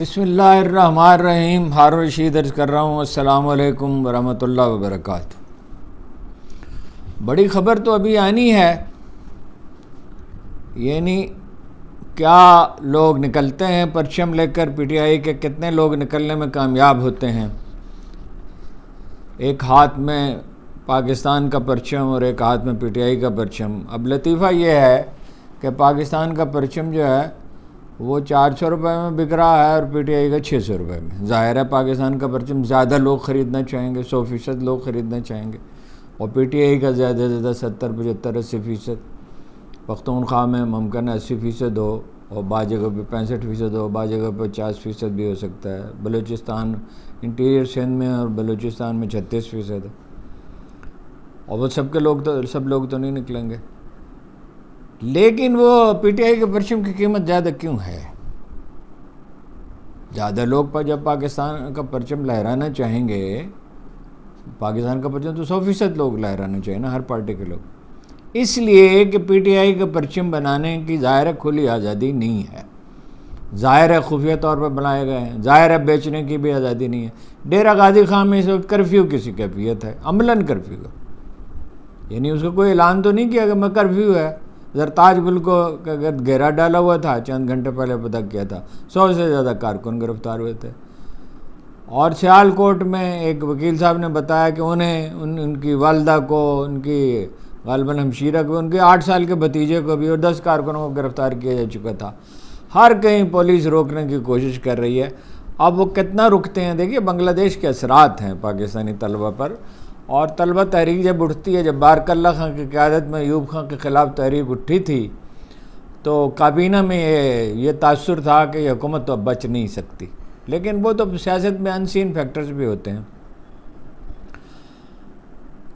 بسم اللہ الرحمن الرحیم. ہارون رشید عرض کر رہا ہوں. السلام علیکم ورحمۃ اللہ وبرکاتہ. بڑی خبر تو ابھی آنی ہے، یعنی کیا لوگ نکلتے ہیں پرچم لے کر، پی ٹی آئی کے کتنے لوگ نکلنے میں کامیاب ہوتے ہیں. ایک ہاتھ میں پاکستان کا پرچم اور ایک ہاتھ میں پی ٹی آئی کا پرچم. اب لطیفہ یہ ہے کہ پاکستان کا پرچم جو ہے وہ 400 روپے میں بک رہا ہے اور پی ٹی آئی کا 600 روپے میں. ظاہر ہے پاکستان کا پرچم زیادہ لوگ خریدنا چاہیں گے، 100% لوگ خریدنا چاہیں گے، اور پی ٹی آئی کا زیادہ سے زیادہ 70 75 80%. پختونخوا میں ممکن ہے 80% ہو، اور بعض جگہ پہ 65% ہو، بعض جگہ پہ 50% بھی ہو سکتا ہے. بلوچستان، انٹیریئر سندھ میں اور بلوچستان میں 36% ہے، اور وہ سب لوگ تو نہیں نکلیں گے. لیکن وہ پی ٹی آئی کے پرچم کی قیمت زیادہ کیوں ہے؟ زیادہ لوگ جب پاکستان کا پرچم لہرانا چاہیں گے، پاکستان کا پرچم تو 100% لوگ لہرانا چاہیے نا، ہر پارٹی کے لوگ. اس لیے کہ پی ٹی آئی کا پرچم بنانے کی ظاہر کھلی آزادی نہیں ہے، ظاہر ہے خفیہ طور پر بنائے گئے ہیں، ظاہر ہے بیچنے کی بھی آزادی نہیں ہے. ڈیرہ غازی خان میں اس وقت کرفیو کی کیفیت ہے، عملاً کرفیو ہے. یعنی اس کا کوئی اعلان تو نہیں کیا کہ میں کرفیو ہے. زرتاج گل کو گھیرا ڈالا ہوا تھا، چند گھنٹے پہلے پتہ کیا تھا 100 سے زیادہ کارکن گرفتار ہوئے تھے. اور سیال کوٹ میں ایک وکیل صاحب نے بتایا کہ انہیں ان کی والدہ کو، ان کی غالباً ہمشیرہ کو، ان کے 8 سال کے بھتیجے کو بھی اور 10 کارکنوں کو گرفتار کیا جا چکا تھا. ہر کہیں پولیس روکنے کی کوشش کر رہی ہے. اب وہ کتنا رکتے ہیں؟ دیکھیے بنگلہ دیش کے اثرات ہیں پاکستانی طلبہ پر، اور طلبہ تحریک جب اٹھتی ہے، جب بارک اللہ خان کی قیادت میں ایوب خان کے خلاف تحریک اٹھی تھی تو کابینہ میں یہ تاثر تھا کہ یہ حکومت تو اب بچ نہیں سکتی. لیکن وہ تو سیاست میں انسین فیکٹرز بھی ہوتے ہیں.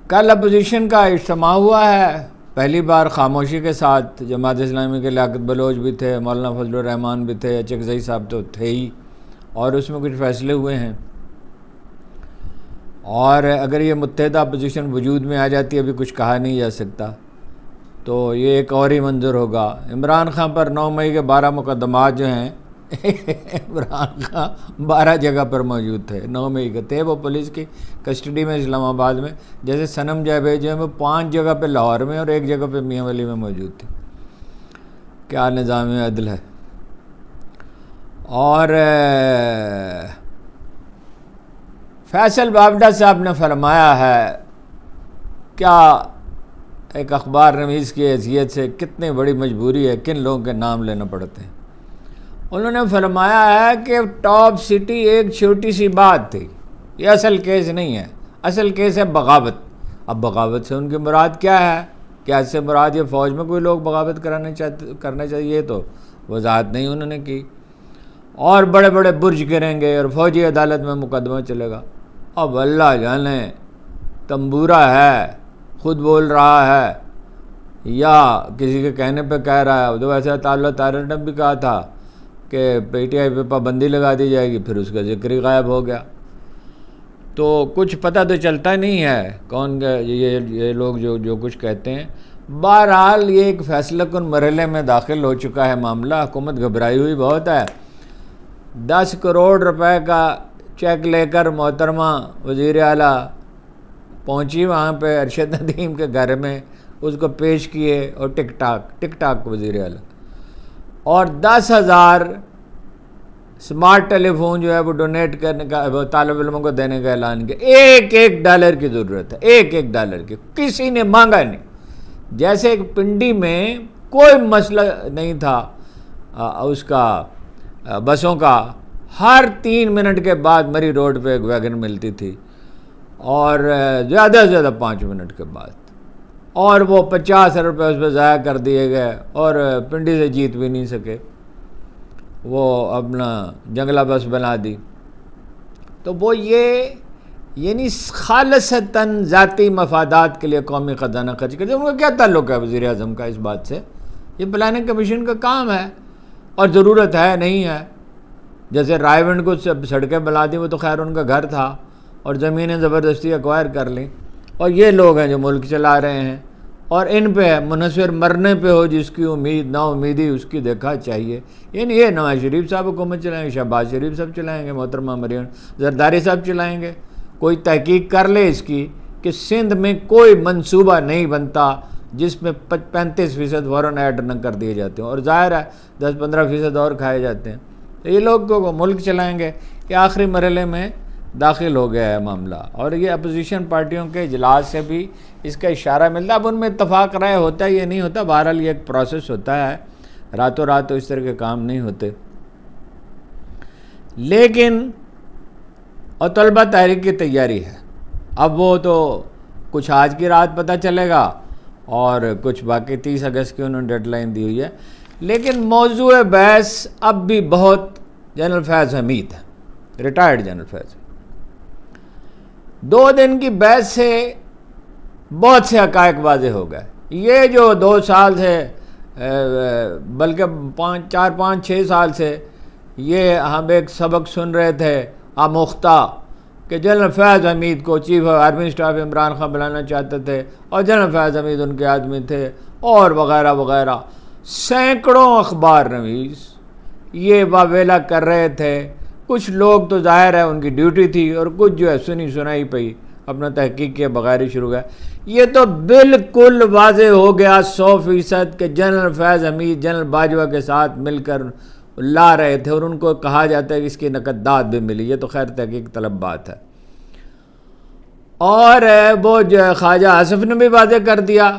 کل اپوزیشن کا اجتماع ہوا ہے، پہلی بار خاموشی کے ساتھ. جماعت اسلامی کے لیاقت بلوچ بھی تھے، مولانا فضل الرحمان بھی تھے، چکزئی صاحب تو تھے ہی، اور اس میں کچھ فیصلے ہوئے ہیں. اور اگر یہ متحدہ اپوزیشن وجود میں آ جاتی ہے، ابھی کچھ کہا نہیں جا سکتا، تو یہ ایک اور ہی منظر ہوگا. عمران خان پر 9 مئی کے 12 مقدمات جو ہیں عمران خان 12 جگہ پر موجود تھے. 9 مئی کے تھے وہ پولیس کی کسٹڈی میں اسلام آباد میں، جیسے صنم جاوید جو ہے وہ 5 جگہ پہ لاہور میں اور 1 جگہ پہ میاں ولی میں موجود تھے. کیا نظام عدل ہے! اور فیصل بابڈا صاحب نے فرمایا ہے، کیا ایک اخبار نویس کی حیثیت سے کتنی بڑی مجبوری ہے، کن لوگوں کے نام لینا پڑتے ہیں. انہوں نے فرمایا ہے کہ ٹاپ سٹی ایک چھوٹی سی بات تھی، یہ اصل کیس نہیں ہے، اصل کیس ہے بغاوت. اب بغاوت سے ان کی مراد کیا ہے؟ کیا اس سے مراد یہ فوج میں کوئی لوگ بغاوت کرنا چاہیے؟ تو وضاحت نہیں انہوں نے کی. اور بڑے بڑے برج گریں گے اور فوجی عدالت میں مقدمہ چلے گا. اب اللہ جانے تنبورہ ہے، خود بول رہا ہے یا کسی کے کہنے پہ کہہ رہا ہے. تو ویسے اللہ تعالیٰ نے بھی کہا تھا کہ پی ٹی آئی پہ پابندی لگا دی جائے گی، پھر اس کا ذکر ہی غائب ہو گیا. تو کچھ پتہ تو چلتا نہیں ہے کون یہ لوگ جو کچھ کہتے ہیں. بہرحال یہ ایک فیصلہ کن مرحلے میں داخل ہو چکا ہے معاملہ. حکومت گھبرائی ہوئی بہت ہے. 10 کروڑ روپے کا چیک لے کر محترمہ وزیر اعلیٰ پہنچی وہاں پہ ارشد ندیم کے گھر میں، اس کو پیش کیے، اور ٹک ٹاک وزیر اعلیٰ، اور 10,000 سمارٹ ٹیلی فون جو ہے وہ ڈونیٹ کرنے کا، طالب علموں کو دینے کا اعلان کیا. ایک ڈالر کی ضرورت ہے، ایک ڈالر کی. کسی نے مانگا نہیں. جیسے ایک پنڈی میں کوئی مسئلہ نہیں تھا اس کا بسوں کا، ہر 3 منٹ کے بعد مری روڈ پہ ایک ویگن ملتی تھی، اور زیادہ سے زیادہ 5 منٹ کے بعد. اور وہ 50 روپے اس پہ ضائع کر دیے گئے، اور پنڈی سے جیت بھی نہیں سکے. وہ اپنا جنگلہ بس بنا دی. تو وہ یعنی خالصتاً ذاتی مفادات کے لیے قومی خزانہ خرچ کرتے. ان کا کیا تعلق ہے وزیر اعظم کا اس بات سے؟ یہ پلاننگ کمیشن کا کام ہے، اور ضرورت ہے نہیں ہے. جیسے رائے ونڈ کو سڑکیں بنا دی، وہ تو خیر ان کا گھر تھا، اور زمینیں زبردستی ایکوائر کر لیں. اور یہ لوگ ہیں جو ملک چلا رہے ہیں، اور ان پہ منحصر مرنے پہ ہو جس کی امید نا امیدی اس کی دیکھا چاہیے. یعنی یہ نواز شریف صاحب حکومت چلائیں گے, شہباز شریف صاحب چلائیں گے, محترمہ مریم زرداری صاحب چلائیں گے. کوئی تحقیق کر لے اس کی کہ سندھ میں کوئی منصوبہ نہیں بنتا جس میں 35% فوراً ایڈ نہ کر دیے جاتے ہیں, اور ظاہر ہے 10-15% اور کھائے جاتے ہیں. تو یہ لوگ کو ملک چلائیں گے. یہ آخری مرحلے میں داخل ہو گیا ہے معاملہ, اور یہ اپوزیشن پارٹیوں کے اجلاس سے بھی اس کا اشارہ ملتا ہے. اب ان میں اتفاق رائے ہوتا ہے یہ نہیں ہوتا, بہرحال یہ ایک پروسیس ہوتا ہے, راتوں رات تو اس طرح کے کام نہیں ہوتے. لیکن اور طلبہ تحریک کی تیاری ہے. اب وہ تو کچھ آج کی رات پتہ چلے گا اور کچھ باقی 30 اگست کی انہوں نے ڈیڈ لائن دی ہوئی ہے. لیکن موضوع بحث اب بھی بہت جنرل فیض حمید ہے, ریٹائرڈ جنرل فیض. 2 دن کی بحث سے بہت سے حقائق واضح ہو گئے. یہ جو 2 سال سے بلکہ 4-5-6 سال سے یہ ہم ایک سبق سن رہے تھے آموختہ کہ جنرل فیض حمید کو chief army staff Imran Khan بلانا چاہتے تھے, اور جنرل فیض حمید ان کے آدمی تھے, اور وغیرہ وغیرہ. سینکڑوں اخبار نویس یہ واویلا کر رہے تھے. کچھ لوگ تو ظاہر ہے ان کی ڈیوٹی تھی, اور کچھ جو ہے سنی سنائی پئی اپنا تحقیق کے بغیر ہی شروع گیا. یہ تو بالکل واضح ہو گیا 100% کہ جنرل فیض حمید جنرل باجوہ کے ساتھ مل کر لا رہے تھے, اور ان کو کہا جاتا ہے کہ اس کی نقدات بھی ملی. یہ تو خیر تحقیق طلب بات ہے. اور وہ جو خواجہ آصف نے بھی واضح کر دیا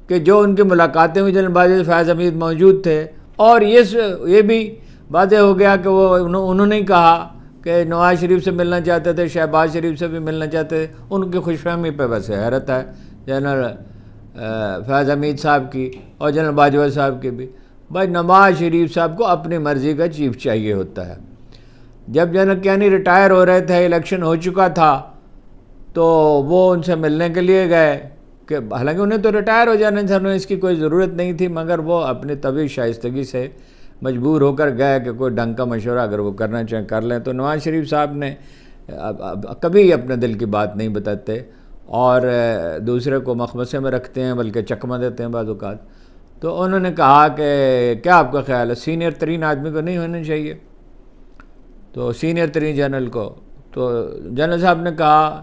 کہ جو ان کی ملاقاتیں ہوئی جنرل باجوہ فیض حمید موجود تھے. اور یہ بھی واضح ہو گیا کہ وہ انہوں نے کہا کہ نواز شریف سے ملنا چاہتے تھے, شہباز شریف سے بھی ملنا چاہتے تھے. ان کی خوش فہمی پہ ویسے حیرت ہے جنرل فیض حمید صاحب کی اور جنرل باجوہ صاحب کی بھی. بھائی نواز شریف صاحب کو اپنی مرضی کا چیف چاہیے ہوتا ہے. جب جنرل کیانی ریٹائر ہو رہے تھے, الیکشن ہو چکا تھا, تو وہ ان سے ملنے کے لیے گئے کہ حالانکہ انہیں تو ریٹائر ہو جانے تھے, انہیں اس کی کوئی ضرورت نہیں تھی, مگر وہ اپنی طبی شائستگی سے مجبور ہو کر گئے کہ کوئی ڈھنگ کا مشورہ اگر وہ کرنا چاہیں کر لیں. تو نواز شریف صاحب نے کبھی اپنے دل کی بات نہیں بتاتے, اور دوسرے کو مخمصے میں رکھتے ہیں, بلکہ چکمہ دیتے ہیں بعض اوقات. تو انہوں نے کہا کہ کیا آپ کا خیال ہے, سینئر ترین آدمی کو نہیں ہونا چاہیے, تو سینئر ترین جنرل کو. تو جنرل صاحب نے کہا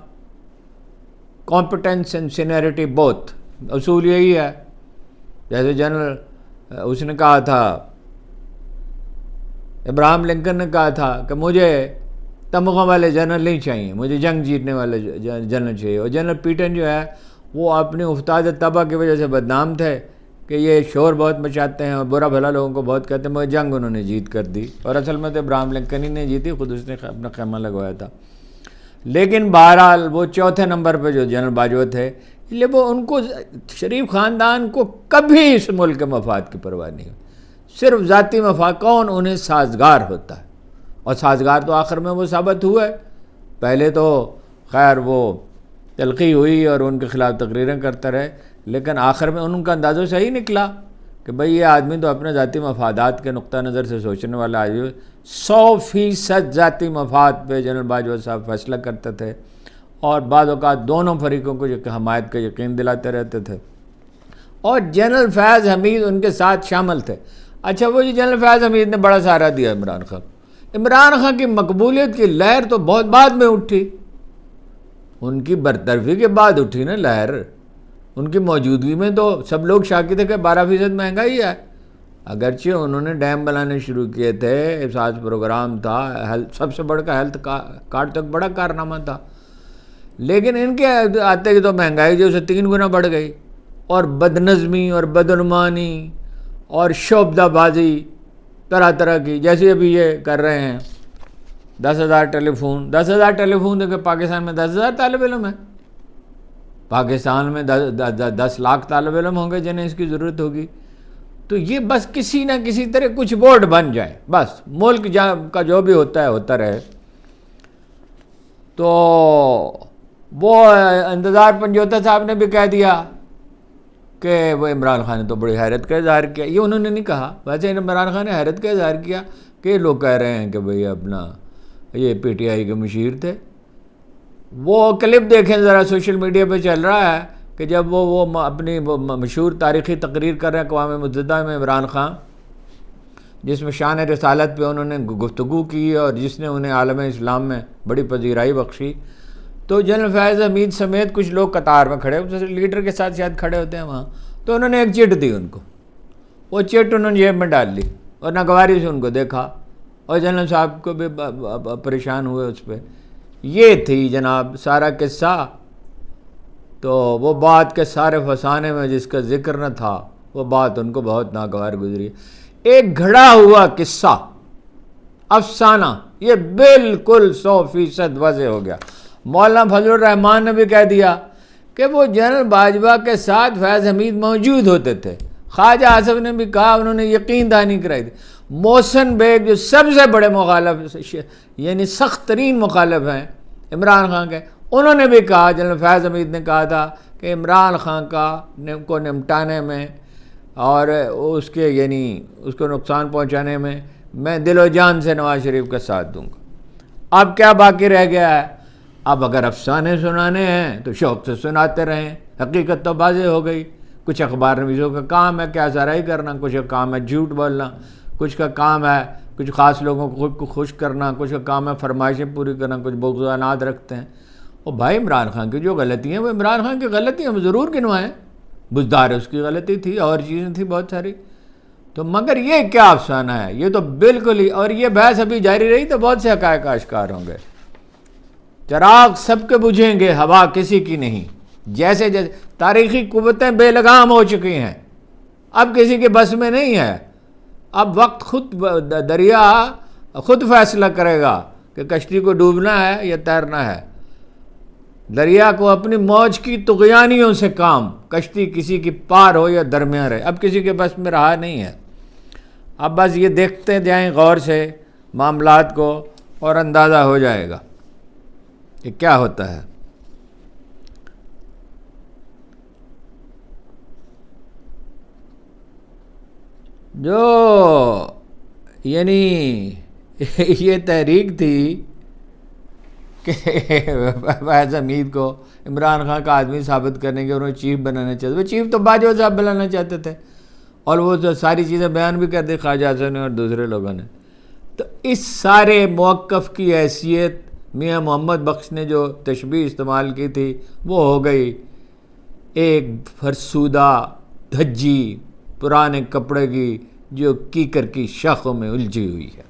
کمپٹنس اینڈ سینئرٹی بوتھ, اصول یہی ہے. جیسے جنرل اس نے کہا تھا, ابراہم لنکن نے کہا تھا کہ مجھے تمغوں والے جنرل نہیں چاہیے, مجھے جنگ جیتنے والے جنرل چاہیے. اور جنرل پیٹن جو ہے وہ اپنی افتاد طبع کی وجہ سے بدنام تھے کہ یہ شور بہت مچاتے ہیں اور برا بھلا لوگوں کو بہت کہتے ہیں, مگر جنگ انہوں نے جیت کر دی. اور اصل میں تو ابراہم لنکن ہی نے جیتی, خود اس نے اپنا خیمہ لگوایا تھا. لیکن بہرحال وہ 4تھے نمبر پہ جو جنرل باجوہ تھے, وہ ان کو شریف خاندان کو کبھی اس ملک کے مفاد کی پرواہ نہیں, صرف ذاتی مفاد. کون انہیں سازگار ہوتا ہے, اور سازگار تو آخر میں وہ ثابت ہوئے. پہلے تو خیر وہ تلخی ہوئی اور ان کے خلاف تقریریں کرتا رہے, لیکن آخر میں ان کا اندازہ صحیح نکلا کہ بھئی یہ آدمی تو اپنے ذاتی مفادات کے نقطہ نظر سے سوچنے والا آدمی. 100% ذاتی مفاد پہ جنرل باجوہ صاحب فیصلہ کرتے تھے, اور بعض اوقات دونوں فریقوں کو حمایت کا یقین دلاتے رہتے تھے. اور جنرل فیض حمید ان کے ساتھ شامل تھے. اچھا وہ جنرل فیض حمید نے بڑا سہارا دیا عمران خان. عمران خان کی مقبولیت کی لہر تو بہت بعد میں اٹھی, ان کی برطرفی کے بعد اٹھی نا لہر. ان کی موجودگی میں تو سب لوگ شاکی تھے کہ 12% مہنگائی ہے. اگرچہ انہوں نے ڈیم بنانے شروع کیے تھے, احساس پروگرام تھا, سب سے بڑھ کا ہیلتھ کارڈ تک بڑا کارنامہ تھا, لیکن ان کے آتے ہی تو مہنگائی جو سے 3 گنا بڑھ گئی, اور بدنظمی اور بدعنوانی اور شعبدہ بازی طرح طرح کی, جیسے ابھی یہ کر رہے ہیں 10,000 ٹیلی فون. 10,000 ٹیلی فون دیکھیں, پاکستان میں 10,000 طالب علم ہیں. پاکستان میں 10 لاکھ طالب علم ہوں گے جنہیں اس کی ضرورت ہوگی. تو یہ بس کسی نہ کسی طرح کچھ بورڈ بن جائے, بس ملک کا جو بھی ہوتا ہے ہوتا رہے. تو وہ انتظار پنجوتا صاحب نے بھی کہہ دیا کہ وہ عمران خان نے تو بڑی حیرت کا اظہار کیا. یہ انہوں نے نہیں کہا, ویسے عمران خان نے حیرت کا اظہار کیا کہ یہ لوگ کہہ رہے ہیں کہ بھئی اپنا یہ پی ٹی آئی کے مشیر تھے. وہ کلپ دیکھیں ذرا, سوشل میڈیا پہ چل رہا ہے کہ جب وہ اپنی مشہور تاریخی تقریر کر رہے ہیں اقوام متحدہ میں، عمران خان، جس میں شان رسالت پہ انہوں نے گفتگو کی اور جس نے انہیں عالم اسلام میں بڑی پذیرائی بخشی، تو جنرل فیض حمید سمیت کچھ لوگ قطار میں کھڑے، لیڈر کے ساتھ شاید کھڑے ہوتے ہیں وہاں، تو انہوں نے ایک چٹ دی ان کو، وہ چٹ انہوں نے جیب میں ڈال لی اور ناگواری سے ان کو دیکھا، اور جنرل صاحب کو بھی پریشان ہوئے اس پہ۔ یہ تھی جناب سارا قصہ۔ تو وہ بات کے سارے فسانے میں جس کا ذکر نہ تھا، وہ بات ان کو بہت ناگوار گزری۔ ایک گھڑا ہوا قصہ، افسانہ، یہ بالکل 100% واضح ہو گیا۔ مولانا فضل الرحمان نے بھی کہہ دیا کہ وہ جنرل باجوہ کے ساتھ فیض حمید موجود ہوتے تھے۔ خواجہ آصف نے بھی کہا، انہوں نے یقین دہانی کرائی تھی۔ محسن بیگ جو سب سے بڑے مخالف، یعنی سخت ترین مخالف ہیں عمران خان کے، انہوں نے بھی کہا، جنرل فیض حمید نے کہا تھا کہ عمران خان کو نمٹانے میں اور اس کے یعنی اس کو نقصان پہنچانے میں دل و جان سے نواز شریف کا ساتھ دوں گا۔ اب کیا باقی رہ گیا ہے؟ اب اگر افسانے سنانے ہیں تو شوق سے سناتے رہیں، حقیقت تو واضح ہو گئی۔ کچھ اخبار نویسوں کا کام ہے کیا سرائی کرنا، کچھ کا کام ہے جھوٹ بولنا، کچھ کا کام ہے کچھ خاص لوگوں کو خود کو خوش کرنا، کچھ کا کام ہے فرمائشیں پوری کرنا، کچھ بغضانات رکھتے ہیں۔ اور بھائی عمران خان کی جو غلطی ہیں وہ عمران خان کی غلطی ہم ضرور گنوائیں، بزدار اس کی غلطی تھی اور چیزیں تھیں بہت ساری، تو مگر یہ کیا افسانہ ہے؟ یہ تو بالکل ہی، اور یہ بحث ابھی جاری رہی تو بہت سے حقائق آشکار ہوں گے۔ چراغ سب کے بجھیں گے، ہوا کسی کی نہیں۔ جیسے جیسے تاریخی قوتیں بے لگام ہو چکی ہیں، اب کسی کے بس میں نہیں ہے۔ اب وقت خود، دریا خود فیصلہ کرے گا کہ کشتی کو ڈوبنا ہے یا تیرنا ہے۔ دریا کو اپنی موج کی طغیانیوں سے کام، کشتی کسی کی پار ہو یا درمیان رہے، اب کسی کے بس میں رہا نہیں ہے۔ اب بس یہ دیکھتے جائیں غور سے معاملات کو اور اندازہ ہو جائے گا کہ کیا ہوتا ہے۔ جو یعنی یہ تحریک تھی کہ فیض حمید کو عمران خان کا آدمی ثابت کرنے کے انہوں نے چیف بنانا چاہتے، وہ چیف تو باجوہ صاحب بنانا چاہتے تھے، اور وہ تو ساری چیزیں بیان بھی کر دی خواجہ آصف نے اور دوسرے لوگوں نے۔ تو اس سارے موقف کی حیثیت میاں محمد بخش نے جو تشبیہ استعمال کی تھی وہ ہو گئی ایک فرسودہ دھجی پرانے کپڑے کی جو کیکر کی شاخوں میں الجھی ہوئی ہے۔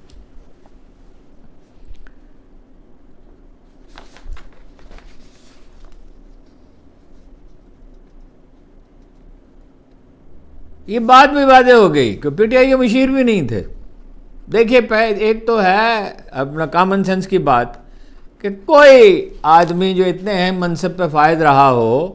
یہ بات بھی واضح ہو گئی کہ پی ٹی آئی کے مشیر بھی نہیں تھے۔ دیکھیے ایک تو ہے اپنا کامن سینس کی بات کہ کوئی آدمی جو اتنے اہم منصب پہ فائز رہا ہو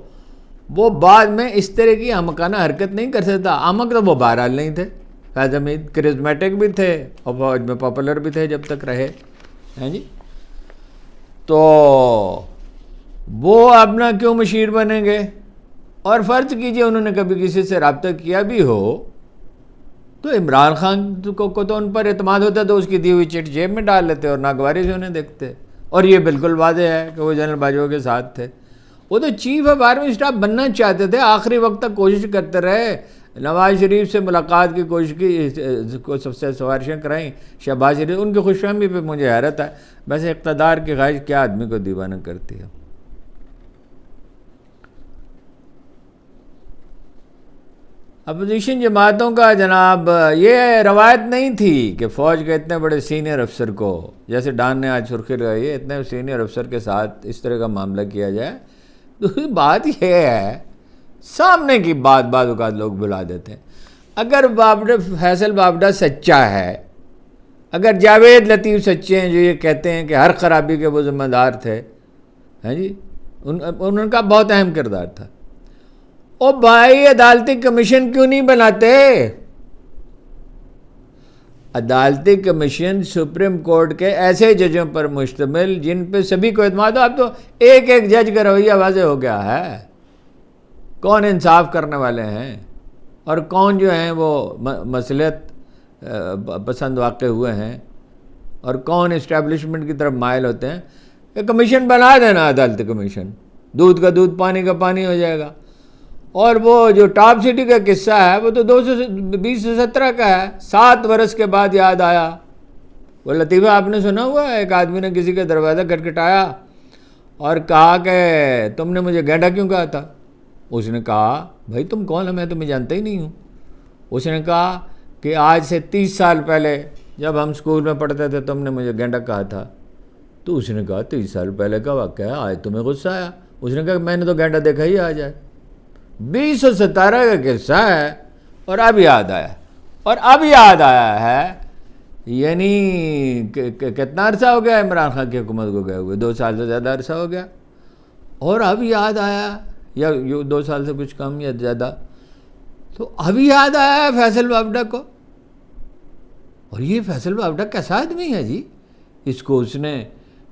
وہ بعد میں اس طرح کی احمقانہ حرکت نہیں کر سکتا۔ احمق تو وہ بہرحال نہیں تھے، فیض حمید کرزمیٹک بھی تھے اور فوج میں پاپولر بھی تھے جب تک رہے ہیں جی، تو وہ اپنا کیوں مشیر بنیں گے؟ اور فرض کیجئے انہوں نے کبھی کسی سے رابطہ کیا بھی ہو تو عمران خان کو تو ان پر اعتماد ہوتا تو اس کی دی ہوئی چٹ جیب میں ڈال لیتے اور ناگواری سے انہیں دیکھتے۔ اور یہ بالکل واضح ہے کہ وہ جنرل باجوہ کے ساتھ تھے، وہ تو چیف آف آرمی اسٹاف بننا چاہتے تھے، آخری وقت تک کوشش کرتے رہے، نواز شریف سے ملاقات کی کوشش کی، کو سب سے سفارشیں کرائیں، شہباز شریف، ان کی خوش فہمی پہ مجھے حیرت ہے۔ ویسے اقتدار کی خواہش کیا آدمی کو دیوانہ کرتی ہے۔ اپوزیشن جماعتوں کا جناب یہ روایت نہیں تھی کہ فوج کے اتنے بڑے سینئر افسر کو، جیسے ڈان نے آج سرخی لگائی ہے، اتنے سینئر افسر کے ساتھ اس طرح کا معاملہ کیا جائے۔ دوسری بات یہ ہے، سامنے کی بات بعض اوقات لوگ بلا دیتے ہیں۔ اگر فیصل بابڑہ سچا ہے، اگر جاوید لطیف سچے ہیں جو یہ کہتے ہیں کہ ہر خرابی کے وہ ذمہ دار تھے، ہیں جی، ان کا بہت اہم کردار تھا، او بھائی عدالتی کمیشن کیوں نہیں بناتے؟ عدالتی کمیشن سپریم کورٹ کے ایسے ججوں پر مشتمل جن پہ سبھی کو اعتماد ہو۔ اب تو ایک ایک جج کا رویہ واضح ہو گیا ہے، کون انصاف کرنے والے ہیں اور کون جو ہیں وہ مصلحت پسند واقع ہوئے ہیں اور کون اسٹیبلشمنٹ کی طرف مائل ہوتے ہیں۔ یہ کمیشن بنا دینا، عدالتی کمیشن، دودھ کا دودھ پانی کا پانی ہو جائے گا۔ اور وہ جو ٹاپ سٹی کا قصہ ہے وہ تو 220-17 کا ہے، 7 برس کے بعد یاد آیا۔ وہ لطیفہ آپ نے سنا ہوا ہے، ایک آدمی نے کسی کا دروازہ کھٹکھٹایا اور کہا کہ تم نے مجھے گینڈا کیوں کہا تھا؟ اس نے کہا بھائی تم کون ہو، میں تمہیں جانتا ہی نہیں ہوں۔ اس نے کہا کہ آج سے 30 سال پہلے جب ہم اسکول میں پڑھتے تھے تم نے مجھے گینڈا کہا تھا۔ تو اس نے کہا 30 سال پہلے کا واقعہ ہے، آج تمہیں غصہ آیا؟ اس نے کہا میں نے تو گینڈا دیکھا ہی آج ہے۔ 2017 کا قصہ ہے اور اب یاد آیا، اور اب یاد آیا ہے، یعنی کتنا عرصہ ہو گیا عمران خان کی حکومت کو گئے ہوئے؟ 2 سال سے زیادہ عرصہ ہو گیا، اور اب یاد آیا، یا 2 سال سے کچھ کم یا زیادہ، تو اب یاد آیا ہے فیصل بابڈا کو۔ اور یہ فیصل بابڈا کیسا آدمی ہے جی؟ اس کو اس نے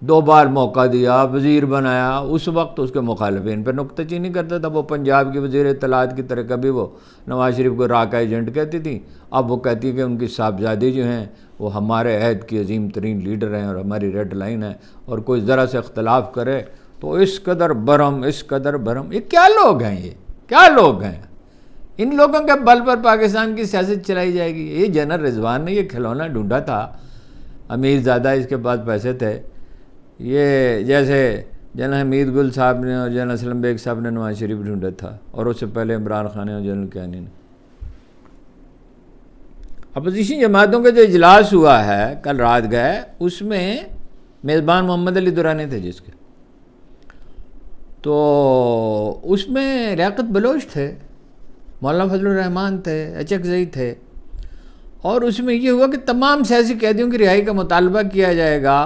2 بار موقع دیا، وزیر بنایا، اس وقت اس کے مخالفین پہ نکتہ چینی کرتا تھا۔ وہ پنجاب کی وزیر اطلاعات کی طرح کبھی وہ نواز شریف کو راہ کا ایجنٹ کہتی تھی، اب وہ کہتی ہے کہ ان کی صاحبزادی جو ہیں وہ ہمارے عہد کی عظیم ترین لیڈر ہیں اور ہماری ریڈ لائن ہے، اور کوئی ذرا سے اختلاف کرے تو اس قدر برہم۔ یہ کیا لوگ ہیں؟ یہ کیا لوگ ہیں؟ ان لوگوں کے بل پر پاکستان کی سیاست چلائی جائے گی؟ یہ جنرل رضوان نے یہ کھلونا ڈھونڈا تھا، امیر زادہ اس کے پاس پیسے تھے، یہ جیسے جنرل حمید گل صاحب نے اور جنرل اسلم بیگ صاحب نے نواز شریف ڈھونڈا تھا، اور اس سے پہلے عمران خان اور جنرل کیانی نے۔ اپوزیشن جماعتوں کا جو اجلاس ہوا ہے کل رات گئے، اس میں میزبان محمد علی درانی تھے جس کے، تو اس میں لیاقت بلوچ تھے، مولانا فضل الرحمان تھے، HX تھے، اور اس میں یہ ہوا کہ تمام سیاسی قیدیوں کی رہائی کا مطالبہ کیا جائے گا،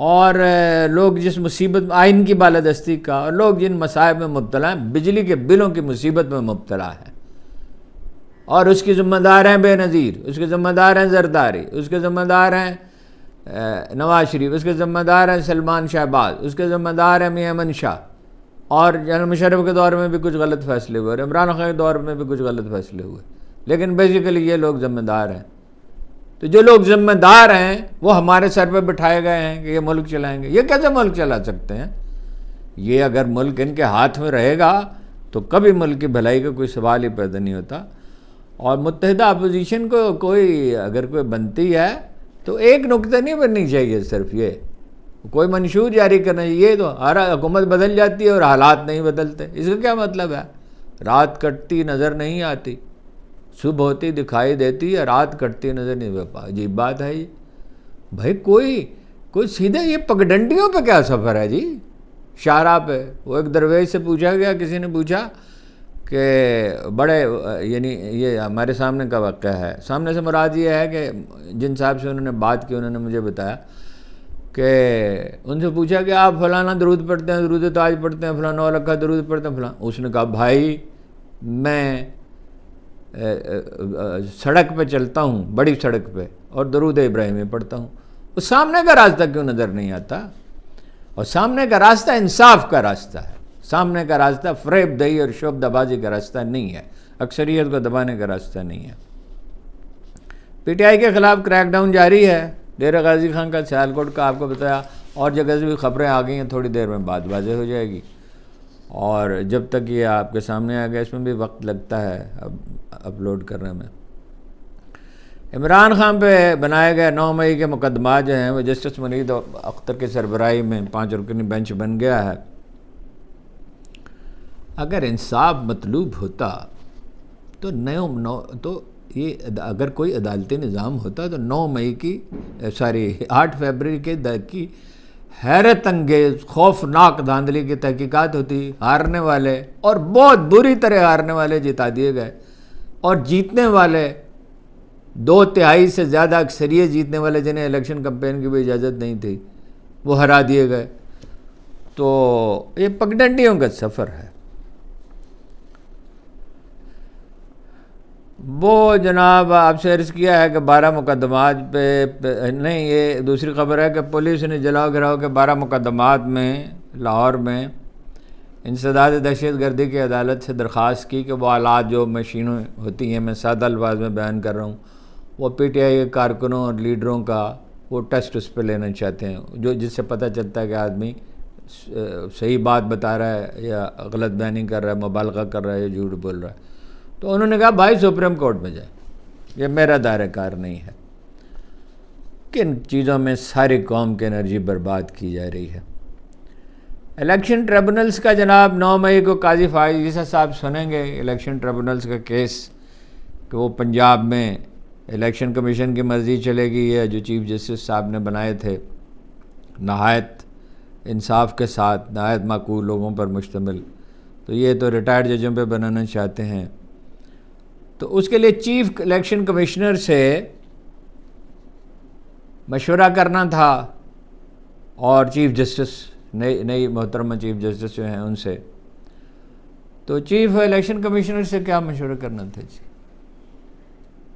اور لوگ جس مصیبت آئین کی بالادستی کا، اور لوگ جن مصائب میں مبتلا ہیں، بجلی کے بلوں کی مصیبت میں مبتلا ہیں، اور اس کی ذمہ دار ہیں بے نظیر، اس کے ذمہ دار ہیں زرداری، اس کے ذمہ دار ہیں نواز شریف، اس کے ذمہ دار ہیں سلمان شہباز، اس کے ذمہ دار ہیں میاں امن شاہ، اور جنرل مشرف کے دور میں بھی کچھ غلط فیصلے ہوئے، اور عمران خان کے دور میں بھی کچھ غلط فیصلے ہوئے، لیکن بیسیکلی یہ لوگ ذمہ دار ہیں۔ تو جو لوگ ذمہ دار ہیں وہ ہمارے سر پہ بٹھائے گئے ہیں کہ یہ ملک چلائیں گے۔ یہ کیسے ملک چلا سکتے ہیں؟ یہ اگر ملک ان کے ہاتھ میں رہے گا تو کبھی ملک کی بھلائی کا کوئی سوال ہی پیدا نہیں ہوتا۔ اور متحدہ اپوزیشن کو اگر کوئی بنتی ہے تو ایک نقطہ نہیں بننی چاہیے، صرف یہ کوئی منشور جاری کرنا چاہیے۔ یہ تو ہر حکومت بدل جاتی ہے اور حالات نہیں بدلتے، اس کا کیا مطلب ہے؟ رات کٹتی نظر نہیں آتی، صبح ہوتی دکھائی دیتی ہے، رات کٹتی نظر نہیں آتی۔ عجیب بات ہے یہ بھائی، کوئی سیدھے یہ پگڈنڈیوں پہ کیا سفر ہے جی؟ شاہراہ پہ وہ ایک درویش سے پوچھا گیا، کسی نے پوچھا کہ بڑے، یعنی یہ ہمارے سامنے کا واقعہ ہے، سامنے سے مراد یہ ہے کہ جن صاحب سے انہوں نے بات کی انہوں نے مجھے بتایا کہ ان سے پوچھا کہ آپ فلانا درود پڑھتے ہیں، درود تاج پڑھتے ہیں، فلانا والا کا درود پڑھتے ہیں فلانا۔ اس نے کہا بھائی میں سڑک پہ چلتا ہوں، بڑی سڑک پہ، اور درود ابراہیمی پڑھتا ہوں، اس سامنے کا راستہ کیوں نظر نہیں آتا؟ اور سامنے کا راستہ انصاف کا راستہ ہے، سامنے کا راستہ فریب دہی اور شعب دبازی کا راستہ نہیں ہے، اکثریت کو دبانے کا راستہ نہیں ہے۔ PTI کے خلاف کریک ڈاؤن جاری ہے، ڈیرہ غازی خان کا، سیالکوٹ کا آپ کو بتایا، اور جگہ سے بھی خبریں آ گئی ہیں، تھوڑی دیر میں بات واضح ہو جائے گی، اور جب تک یہ آپ کے سامنے آ گیا اس میں بھی وقت لگتا ہے اب اپلوڈ کرنے میں۔ عمران خان پہ بنائے گئے 9 مئی کے مقدمات جو ہیں وہ جسٹس منید اختر کی سربراہی میں 5 رکنی بینچ بن گیا ہے۔ اگر انصاف مطلوب ہوتا تو یہ اگر کوئی عدالتی نظام ہوتا تو 9 مئی کی 8 فیبرری کی حیرت انگیز خوفناک دھاندلی کی تحقیقات ہوتی، ہارنے والے اور بہت بری طرح ہارنے والے جتا دیے گئے، اور جیتنے والے 2/3 سے زیادہ اکثریت جیتنے والے جنہیں الیکشن کمپین کی بھی اجازت نہیں تھی وہ ہرا دیے گئے۔ تو یہ پگڈنڈیوں کا سفر ہے۔ وہ جناب آپ سے عرض کیا ہے کہ 12 مقدمات پہ نہیں، یہ دوسری خبر ہے کہ پولیس نے جلاؤ گھراؤ کے 12 مقدمات میں لاہور میں انسداد دہشت گردی کی عدالت سے درخواست کی کہ وہ آلات جو مشینیں ہوتی ہیں، میں سادہ الفاظ میں بیان کر رہا ہوں، وہ PTI کے کارکنوں اور لیڈروں کا وہ ٹیسٹ اس پہ لینا چاہتے ہیں، جس سے پتہ چلتا ہے کہ آدمی صحیح بات بتا رہا ہے یا غلط بیانی کر رہا ہے، مبالغہ کر رہا ہے یا جھوٹ بول رہا ہے. تو انہوں نے کہا بھائی سپریم کورٹ میں جائے، یہ میرا دائرہ کار نہیں ہے. کن چیزوں میں ساری قوم کی انرجی برباد کی جا رہی ہے. الیکشن ٹریبونلز کا جناب 9 مئی کو قاضی فائز عیسیٰ صاحب سنیں گے الیکشن ٹریبونلز کا کیس، کہ وہ پنجاب میں الیکشن کمیشن کی مرضی چلے گی یا جو چیف جسٹس صاحب نے بنائے تھے نہایت انصاف کے ساتھ، نہایت معقول لوگوں پر مشتمل، تو یہ تو ریٹائرڈ ججوں پہ بنانا چاہتے ہیں. تو اس کے لیے چیف الیکشن کمشنر سے مشورہ کرنا تھا اور چیف جسٹس نئی محترمہ چیف جسٹس جو ہیں ان سے. تو چیف الیکشن کمشنر سے کیا مشورہ کرنا تھا جی؟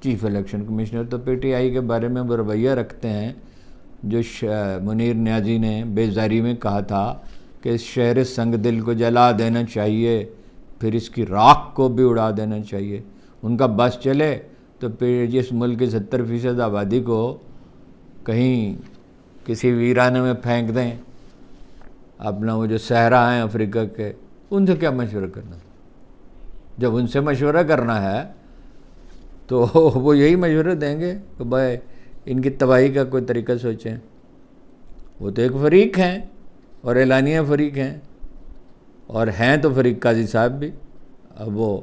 چیف الیکشن کمشنر تو پی ٹی آئی کے بارے میں وہ رویہ رکھتے ہیں جو منیر نیازی نے بیزاری میں کہا تھا کہ اس شہر سنگ دل کو جلا دینا چاہیے، پھر اس کی راکھ کو بھی اڑا دینا چاہیے. ان کا بس چلے تو پھر جس ملک کی 70% آبادی کو کہیں کسی ویرانے میں پھینک دیں، اپنا وہ جو صحرا ہیں افریقہ کے، ان سے کیا مشورہ کرنا؟ جب ان سے مشورہ کرنا ہے تو وہ یہی مشورہ دیں گے کہ بھائی ان کی تباہی کا کوئی طریقہ سوچیں. وہ تو ایک فریق ہیں اور اعلانیہ فریق ہیں، اور ہیں تو فریق قاضی صاحب بھی. اب وہ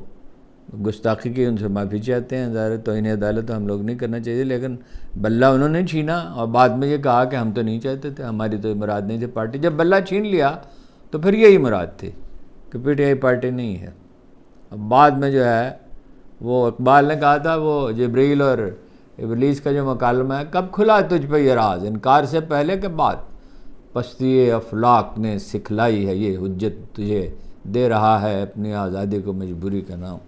گستاخی کی ان سے معافی چاہتے ہیں، ظاہر توہین عدالت ہم لوگ نہیں کرنا چاہیے، لیکن بلہ انہوں نے چھینا اور بعد میں یہ کہا کہ ہم تو نہیں چاہتے تھے، ہماری تو مراد نہیں تھی پارٹی. جب بلہ چھین لیا تو پھر یہی مراد تھی کہ پی ٹی آئی پارٹی نہیں ہے. اب بعد میں جو ہے وہ اقبال نے کہا تھا، وہ جبریل اور ابلیس کا جو مکالمہ ہے، کب کھلا تجھ پہ یہ راز، انکار سے پہلے کے بعد؟ پستی افلاک نے سکھلائی ہے یہ حجت تجھے، دے رہا ہے اپنی آزادی کو مجبوری کا نام.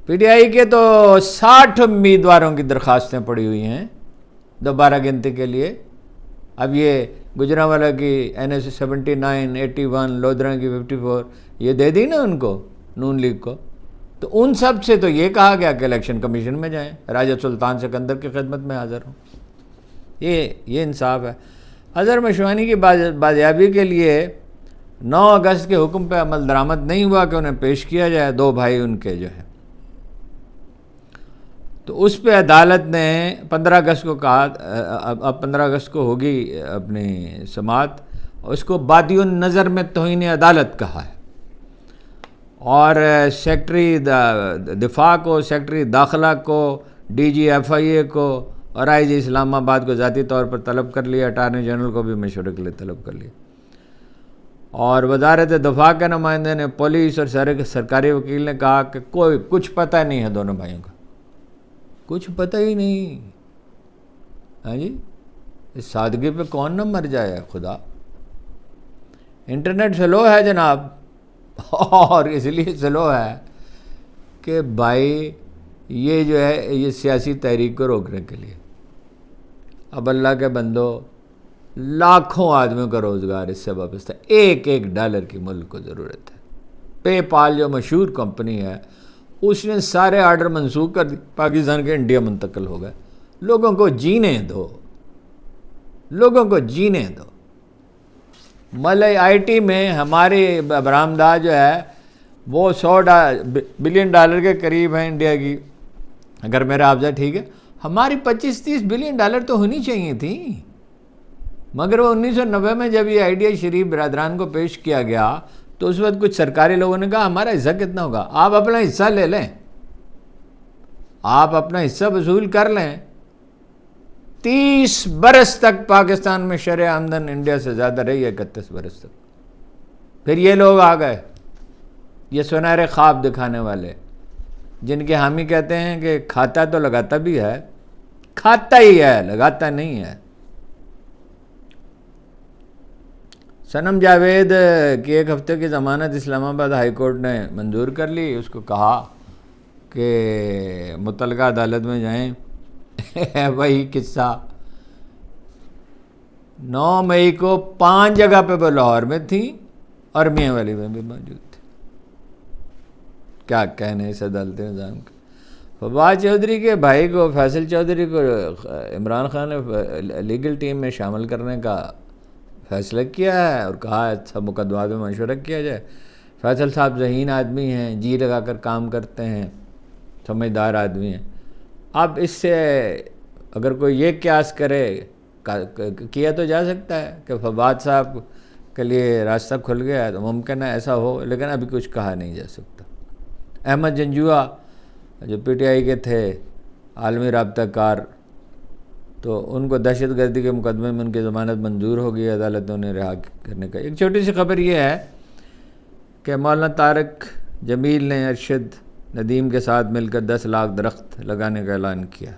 پی ٹی آئی کے تو 60 امیدواروں کی درخواستیں پڑی ہوئی ہیں دوبارہ گنتی کے لیے. اب یہ گجرانوالہ کی NS 79، 81، لودھرا کی 54 یہ دے دی نا ان کو، نون لیگ کو. تو ان سب سے تو یہ کہا گیا کہ الیکشن کمیشن میں جائیں، راجہ سلطان سکندر کی خدمت میں حاضر ہوں. یہ انصاف ہے. اظہر مشوانی کی بازیابی کے لیے 9 اگست کے حکم پہ عمل درآمد نہیں ہوا کہ انہیں پیش کیا جائے، 2 بھائی ان کے جو ہیں. تو اس پہ عدالت نے 15 اگست کو کہا، اب 15 اگست کو ہوگی اپنی سماعت، اس کو بادی النظر میں توہین عدالت کہا ہے. اور سیکٹری دفاع کو، سیکٹری داخلہ کو، ڈی جی FIA کو اور IG اسلام آباد کو ذاتی طور پر طلب کر لیا، اٹارنی جنرل کو بھی مشورے کے لیے طلب کر لیا. اور وزارت دفاع کے نمائندے نے، پولیس اور سرکاری وکیل نے کہا کہ کوئی کچھ پتہ نہیں ہے دونوں بھائیوں کا، کچھ پتہ ہی نہیں. ہاں جی، اس سادگی پہ کون نہ مر جائے خدا. انٹرنیٹ سلو ہے جناب، اور اس لیے سلو ہے کہ بھائی یہ جو ہے یہ سیاسی تحریک کو روکنے کے لیے. اب اللہ کے بندو، لاکھوں آدمیوں کا روزگار اس سے وابستہ، ایک $1 کی ملک کو ضرورت ہے. پے پال جو مشہور کمپنی ہے، اس نے سارے آرڈر منسوخ کر دی، پاکستان کے انڈیا منتقل ہو گئے. لوگوں کو جینے دو، لوگوں کو جینے دو. ملئی IT میں ہماری برآمدات جو ہے وہ $100 بلین کے قریب ہیں انڈیا کی، اگر میرا حافظہ ٹھیک ہے. ہماری $25-30 بلین تو ہونی چاہیے تھیں، مگر وہ 1990 میں جب یہ آئیڈیا شریف برادران کو پیش کیا گیا تو اس وقت کچھ سرکاری لوگوں نے کہا ہمارا حصہ کتنا ہوگا، آپ اپنا حصہ لے لیں، آپ اپنا حصہ وصول کر لیں. 30 برس تک پاکستان میں شرح آمدن انڈیا سے زیادہ رہی ہے، 31 برس تک. پھر یہ لوگ آ گئے، یہ سنہرے خواب دکھانے والے، جن کے حامی کہتے ہیں کہ کھاتا تو لگاتا بھی ہے، کھاتا ہی ہے، لگاتا نہیں ہے. صنم جاوید کی 1 ہفتے کی ضمانت اسلام آباد ہائی کورٹ نے منظور کر لی. اس کو کہا کہ متعلقہ عدالت میں جائیں. وہی قصہ، 9 مئی کو 5 جگہ پہ وہ لاہور میں تھیں اور میاں والی میں بھی موجود تھی. کیا کہنے اس عدالتی نظام کے. فواد چودھری کے بھائی کو، فیصل چودھری کو، عمران خان نے لیگل ٹیم میں شامل کرنے کا فیصلہ کیا ہے اور کہا ہے سب مقدمات میں مشورہ کیا جائے۔ فیصل صاحب ذہین آدمی ہیں، جی لگا کر کام کرتے ہیں، سمجھدار آدمی ہیں۔ اب اس سے اگر کوئی یہ قیاس کرے، کیا تو جا سکتا ہے کہ فواد صاحب کے لیے راستہ کھل گیا ہے، تو ممکن ہے ایسا ہو، لیکن ابھی کچھ کہا نہیں جا سکتا۔ احمد جنجوعہ جو پی ٹی آئی کے تھے، عالمی رابطہ کار، تو ان کو دہشت گردی کے مقدمے میں ان کی ضمانت منظور ہو گئی، عدالتوں نے رہا کرنے کا۔ ایک چھوٹی سی خبر یہ ہے کہ مولانا طارق جمیل نے ارشد ندیم کے ساتھ مل کر 10 لاکھ درخت لگانے کا اعلان کیا۔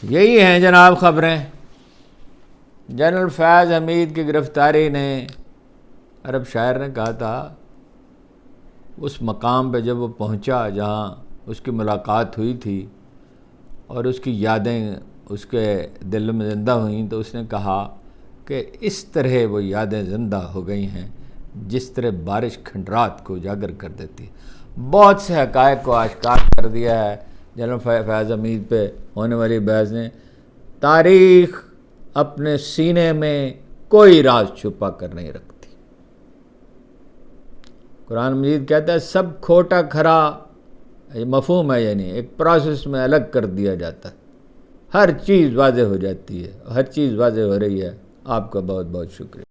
یہی ہیں جناب خبریں۔ جنرل فیاض حمید کی گرفتاری نے، عرب شاعر نے کہا تھا، اس مقام پہ جب وہ پہنچا جہاں اس کی ملاقات ہوئی تھی اور اس کی یادیں اس کے دل میں زندہ ہوئیں، تو اس نے کہا کہ اس طرح وہ یادیں زندہ ہو گئی ہیں جس طرح بارش کھنڈرات کو اجاگر کر دیتی ہے۔ بہت سے حقائق کو آشکار کر دیا ہے جنرل فیاض حمید پہ ہونے والی بحث نے۔ تاریخ اپنے سینے میں کوئی راز چھپا کر نہیں رکھتی۔ قرآن مجید کہتا ہے سب کھوٹا کھرا، یہ مفہوم ہے، یعنی ایک پروسیس میں الگ کر دیا جاتا ہے، ہر چیز واضح ہو جاتی ہے، ہر چیز واضح ہو رہی ہے۔ آپ کا بہت بہت شکریہ۔